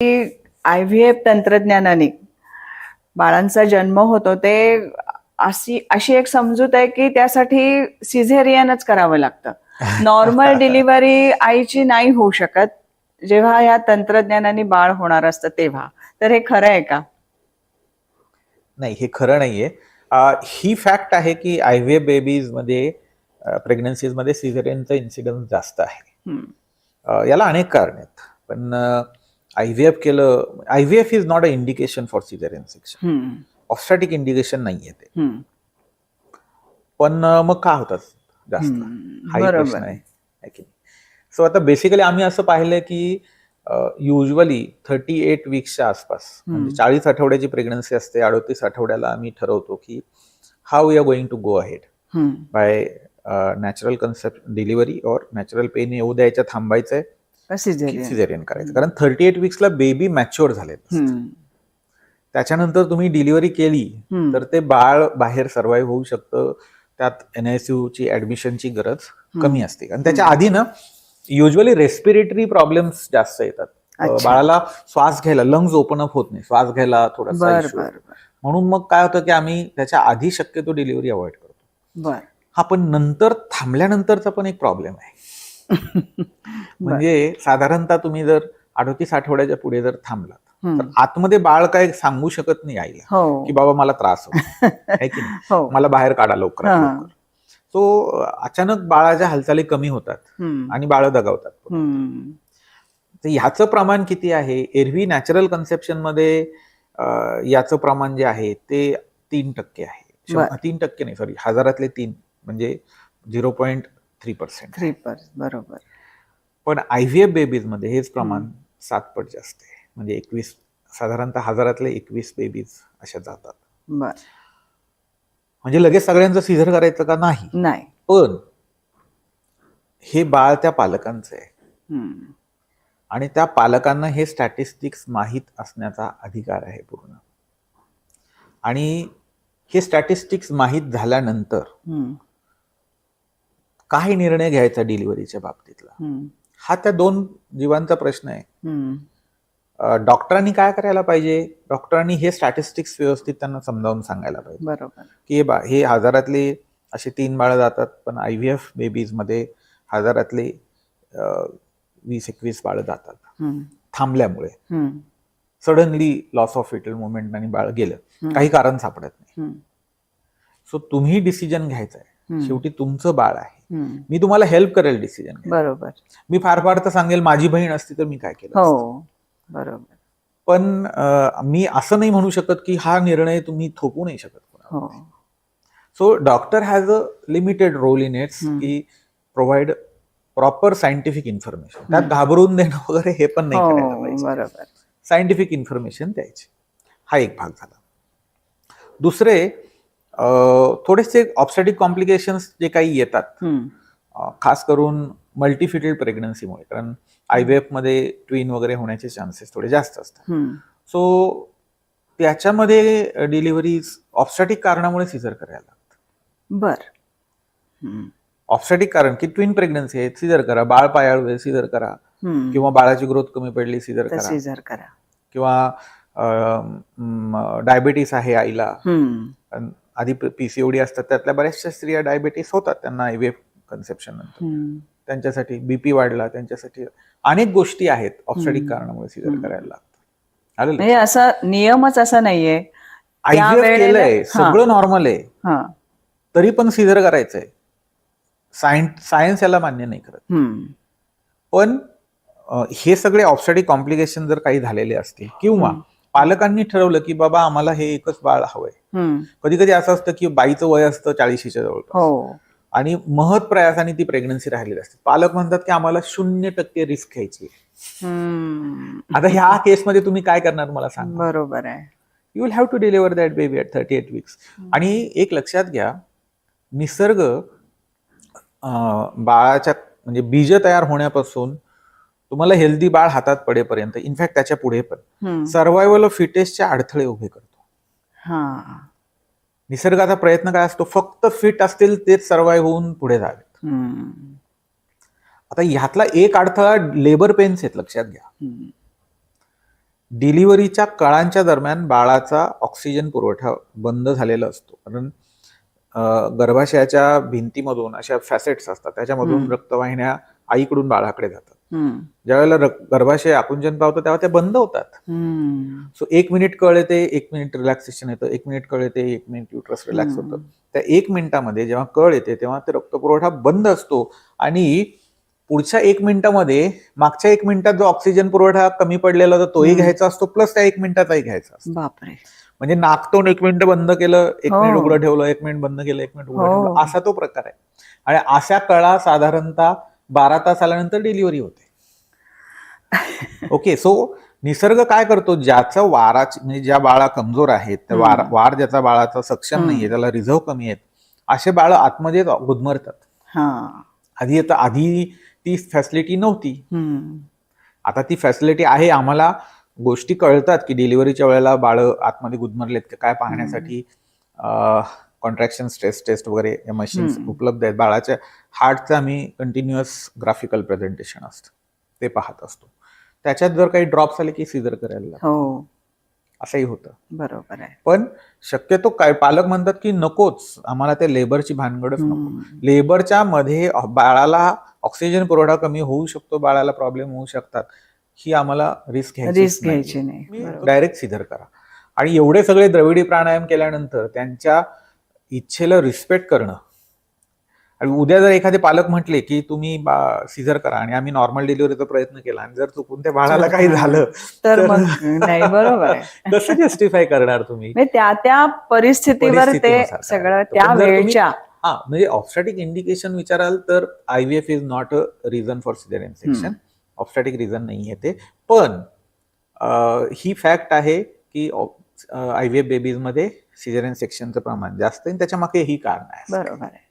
IVF तंत्रज्ञानाने बाळांचा जन्म होतो ते अशी अशी एक समजूत आहे की त्यासाठी सिझेरियनच करावं लागतं. नॉर्मल डिलिव्हरी आईची नाही होऊ शकत जेव्हा या तंत्रज्ञानाने बाळ होणार असतं तेव्हा. तर हे खरं आहे का? नाही, हे खरं नाहीये. ही फॅक्ट आहे की IVF बेबीज मध्ये प्रेग्नन्सीज मध्ये सिझेरियनचा इन्सिडन्स जास्त आहे. याला अनेक कारण आहेत, पण IVF केलं, IVF is not a indication for caesarean section. Obstetric indication नाहीये ते. पण मग का होतात जास्त, हाही प्रश्न आहे की. सो आता बेसिकली आम्ही असं पाहिलंय की युजली 38 वीक्सच्या आसपास, म्हणजे 40 आठवड्याची प्रेग्नन्सी असते, 38 आठवड्याला आम्ही ठरवतो की how we are going to go ahead by natural concept delivery और नॅचरल पेन येऊ द्यायच्या थांबायचंय, सिझेरियन करायचं. कारण 38 वीक्सला बेबी मॅच्युअर झाले. त्याच्यानंतर तुम्ही डिलिव्हरी केली तर ते बाळ बाहेर सर्व्हाइव्ह होऊ शकतं. त्यात NICU ची ऍडमिशनची गरज कमी असते. आणि त्याच्या आधी ना युजली रेस्पिरेटरी प्रॉब्लेम्स जास्त येतात. बाळाला श्वास घ्यायला, लंग्स ओपन अप होत नाही, श्वास घ्यायला थोडासा इश्यू. म्हणून मग काय होतं की आम्ही त्याच्या आधी शक्यतो डिलिव्हरी अवॉइड करतो. हा, पण नंतर थांबल्यानंतरचा पण एक प्रॉब्लेम आहे. म्हणजे साधारणतः तुम्ही जर 38 आठवड्याच्या पुढे जर थांबलात तर आतमध्ये बाळ काय सांगू शकत नाही आईला की बाबा मला त्रास होतो आहे की नाही, मला बाहेर काढा लवकर. तो अचानक बाळाच्या हालचाली कमी होतात आणि बाळ दगावतात. तर ह्याचं प्रमाण किती आहे? एरवी नॅचरल कन्सेप्शन मध्ये याचं प्रमाण जे आहे ते 3% आहे. 3% नाही, सॉरी, 1000 3, म्हणजे 0.3%. बरोबर. पण IVF बेबीज मध्ये हेच प्रमाण 7 पट जास्त आहे. म्हणजे 21, साधारणतः 1000 21 बेबीज अशा जातात. म्हणजे लगेच सगळ्यांचं सिझर करायचं का? नाही. पण हे बाळ त्या पालकांचं आहे आणि त्या पालकांना हे स्टॅटिस्टिक्स माहीत असण्याचा अधिकार आहे पूर्ण. आणि हे स्टॅटिस्टिक्स माहीत झाल्यानंतर काय निर्णय घ्यायचा डिलिव्हरीच्या बाबतीतला, हा त्या दोन जीवांचा प्रश्न आहे. डॉक्टरांनी काय करायला पाहिजे? डॉक्टरांनी हे स्टॅटिस्टिक्स व्यवस्थित त्यांना समजावून सांगायला पाहिजे. बरोबर. की हे 1000 असे 3 बाळ जातात, पण IVF बेबीज मध्ये 1000 20-21 बाळ जातात थांबल्यामुळे. Suddenly loss of foetal movement आणि बाळ गेलं, काही कारण सापडत नाही. सो तुम्ही डिसिजन घ्यायचा आहे, शेवटी तुमचं बाळ आहे. मी तुम्हाला हेल्प करेल डिसिजन. बरोबर. मी फार तर सांगेल माझी बहीण असती तर मी काय केलं. बरोबर. पण मी असं नाही म्हणू शकत की हा निर्णय तुम्ही थोपू नाही शकत. So doctor has a limited role in its की प्रोव्हाइड प्रॉपर सायंटिफिक इन्फॉर्मेशन. त्यात घाबरून देणं वगैरे हे पण नाही करायला पाहिजे. बरोबर. सायंटिफिक इन्फॉर्मेशन द्यायची, हा एक भाग झाला. दुसरे थोडेसे ऑब्स्टॅटिक कॉम्प्लिकेशन्स जे काही येतात, खास करून मल्टीफिटेड प्रेग्नन्सीमुळे, कारण IVF मध्ये ट्विन वगैरे होण्याचे चान्सेस थोडे जास्त असतात. सो त्याच्यामध्ये डिलिव्हरीज ऑब्स्टॅटिक कारणामुळे सिझर करायला लागतात. ऑब्स्टॅटिक कारण की ट्विन प्रेग्नन्सी आहे, सिझर करा. बाळ पायाळू आहे, सिझर करा. किंवा बाळाची ग्रोथ कमी पडली, सिझर करा. किंवा डायबिटीस आहे आईला, आधी PCOD असतात, त्यातल्या बऱ्याचशा स्त्रिया डायबिटीस होतात त्यांना IVF कन्सेप्शन नंतर. त्यांच्यासाठी BP वाढला, त्यांच्यासाठी अनेक गोष्टी आहेत ऑब्स्टॅटिक कारणामुळे सिझर करायला लागतात. असा नियमच असा नाहीये. IVF केलंय, सगळं नॉर्मल आहे, तरी पण सिझर करायचंय. सायन्स याला मान्य नाही करत. पण हे सगळे ऑब्स्टॅटिक कॉम्प्लिकेशन जर काही झालेले असतील किंवा पालकांनी ठरवलं की बाबा आम्हाला हे एकच बाळ हवंय. कधी कधी असं असतं की बाईचं वय असतं 40च्या जवळ आणि महत् प्रयासाने ती प्रेग्नन्सी राहिलेली असते. पालक म्हणतात की आम्हाला 0% रिस्क घ्यायची. आता ह्या केसमध्ये तुम्ही काय करणार मला सांगा. बरोबर आहे. You will have to deliver that baby at 38 weeks. आणि एक लक्षात घ्या, निसर्ग बाळाच्या म्हणजे बीज तयार होण्यापासून तुम्हाला हेल्दी बाळ हातात पडेपर्यंत, इनफॅक्ट त्याच्या पुढे पण सर्व्हायव्हल ऑफ फिटेस्टचे अडथळे उभे करतो. निसर्गाचा प्रयत्न काय असतो? फक्त फिट असतील तेच सर्व्हाइव्ह होऊन पुढे जावेत. आता ह्यातला एक अडथळा लेबर पेन्स आहेत, लक्षात घ्या. डिलिव्हरीच्या कळांच्या दरम्यान बाळाचा ऑक्सिजन पुरवठा बंद झालेला असतो, कारण गर्भाशयाच्या भिंतीमधून अशा फॅसेट्स असतात, त्याच्यामधून रक्तवाहिन्या आईकडून बाळाकडे जातात. ज्यावेळेला गर्भाशय आकुंचन पावतं तेव्हा ते बंद होतात. सो 1 मिनिट कळ येते, 1 मिनिट रिलॅक्सेशन येतं, 1 मिनिट कळ येते, 1 मिनिट युट्रस रिलॅक्स होतं. त्या 1 मिनिटामध्ये जेव्हा कळ येते तेव्हा ते रक्तपुरवठा बंद असतो आणि पुढच्या 1 मिनिटामध्ये मागच्या 1 मिनिटात जो ऑक्सिजन पुरवठा कमी पडलेला होता तोही घ्यायचा असतो, प्लस त्या 1 मिनिटाचाही घ्यायचा असतो. बापरे. म्हणजे नाकतोंड 1 मिनिट बंद केलं, 1 मिनिट उघडं ठेवलं, 1 मिनिट बंद केलं, 1 मिनिट उघडं ठेवलं, असा तो प्रकार आहे. आणि अशा कळा साधारणतः 12 तास आल्यानंतर डिलिव्हरी होते. ओके, सो निसर्ग काय करतो, ज्याचं वाराची म्हणजे ज्या बाळा कमजोर आहेत, त्या वार ज्याचा बाळाचा सक्षम नाहीये, त्याला रिझर्व कमी आहेत, असे बाळ आतमध्ये गुदमरतात. आधी ती फॅसिलिटी नव्हती, आता ती फॅसिलिटी आहे. आम्हाला गोष्टी कळतात की डिलिव्हरीच्या वेळेला बाळ आतमध्ये गुदमरलेत का काय पाहण्यासाठी कॉन्ट्रॅक्शन स्ट्रेस टेस्ट वगैरे या मशीन्स उपलब्ध आहेत. बाळाच्या हार्टचं आम्ही कंटिन्युअस ग्राफिकल प्रेझेंटेशन असतं ते पाहत असतो. त्याच्यात जर काही ड्रॉप्स आले की सिझर करायला लागतं, असंही होतं. बरोबर आहे. पण शक्यतो काय पालक म्हणतात की नकोच, आम्हाला ते लेबरची भानगडच नको. लेबरच्या मध्ये बाळाला ऑक्सिजन पुरवठा कमी होऊ शकतो, बाळाला प्रॉब्लेम होऊ शकतात, ही आम्हाला रिस्क घ्यायची नाही. डायरेक्ट सिझर करा. आणि एवढे सगळे द्रविडी प्राणायाम केल्यानंतर त्यांच्या इच्छेला रिस्पेक्ट करणं. आणि उद्या जर एखादे पालक म्हटले की तुम्ही सिझर करा आणि आम्ही नॉर्मल डिलिव्हरीचा प्रयत्न केला आणि जर चुकून त्या बाळाला काही झालं तर मग नाही, बरोबर आहे. कसं जस्टिफाय करणार तुम्ही? त्या परिस्थितीवर ते सगळं त्या वेळच्या. म्हणजे ऑब्स्टॅटिक इंडिकेशन विचाराल तर IVF is not a reason for caesarean section. Obstetric reason नाहीये ते. पण ही फॅक्ट आहे की IVF बेबीज मध्ये सिझेरियन सेक्शनचं प्रमाण जास्त आहे, त्याच्या मागे ही कारण आहे. बरोबर आहे.